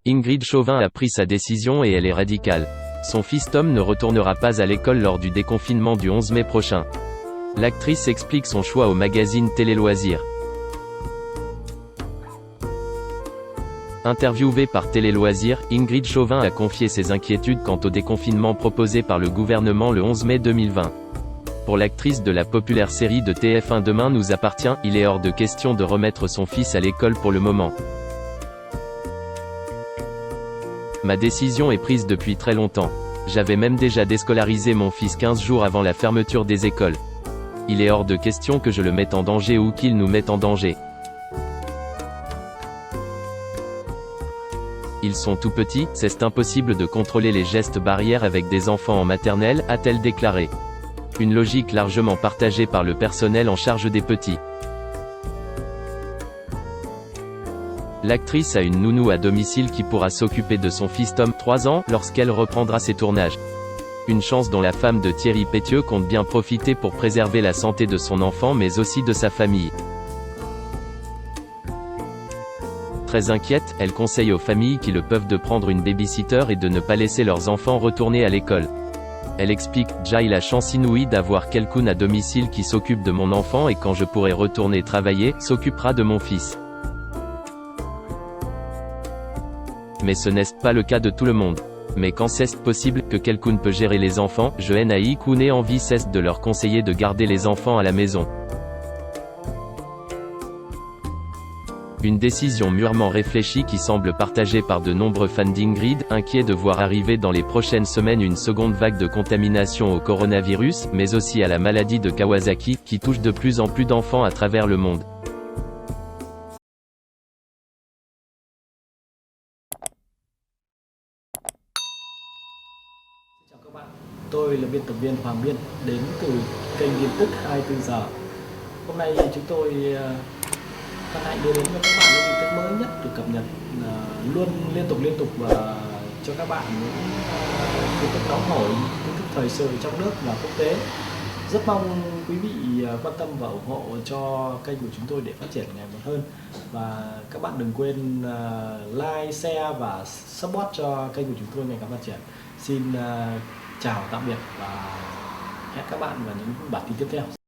Ingrid Chauvin a pris sa décision et elle est radicale. Son fils Tom ne retournera pas à l'école lors du déconfinement du 11 mai prochain. L'actrice explique son choix au magazine Télé Loisirs. Interviewée par Télé Loisirs, Ingrid Chauvin a confié ses inquiétudes quant au déconfinement proposé par le gouvernement le 11 mai 2020. Pour l'actrice de la populaire série de TF1 Demain nous appartient, il est hors de question de remettre son fils à l'école pour le moment. Ma décision est prise depuis très longtemps. J'avais même déjà déscolarisé mon fils 15 jours avant la fermeture des écoles. Il est hors de question que je le mette en danger ou qu'il nous mette en danger. Ils sont tout petits, c'est impossible de contrôler les gestes barrières avec des enfants en maternelle, a-t-elle déclaré. Une logique largement partagée par le personnel en charge des petits. L'actrice a une nounou à domicile qui pourra s'occuper de son fils Tom, 3 ans, lorsqu'elle reprendra ses tournages. Une chance dont la femme de Thierry Pétieux compte bien profiter pour préserver la santé de son enfant mais aussi de sa famille. Très inquiète, elle conseille aux familles qui le peuvent de prendre une baby-sitter et de ne pas laisser leurs enfants retourner à l'école. Elle explique « J'ai la chance inouïe d'avoir quelqu'un à domicile qui s'occupe de mon enfant et quand je pourrai retourner travailler, s'occupera de mon fils. » Mais ce n'est pas le cas de tout le monde. Mais quand c'est possible que quelqu'un peut gérer les enfants, je n'ai envie cesse de leur conseiller de garder les enfants à la maison. Une décision mûrement réfléchie qui semble partagée par de nombreux fans d'Ingrid, inquiets de voir arriver dans les prochaines semaines une seconde vague de contamination au coronavirus, mais aussi à la maladie de Kawasaki, qui touche de plus en plus d'enfants à travers le monde. Chào các bạn, tôi là biên tập viên Hoàng Biên, đến từ kênh tin tức 24 giờ. Hôm nay chúng tôi hân hạnh đưa đến cho các bạn những tin tức mới nhất được cập nhật luôn liên tục và cho các bạn những tin tức nóng hổi, tin tức thời sự trong nước và quốc tế. Rất mong quý vị quan tâm và ủng hộ cho kênh của chúng tôi để phát triển ngày một hơn. Và các bạn đừng quên like, share và support cho kênh của chúng tôi ngày càng phát triển. Xin chào tạm biệt và hẹn các bạn vào những bản tin tiếp theo.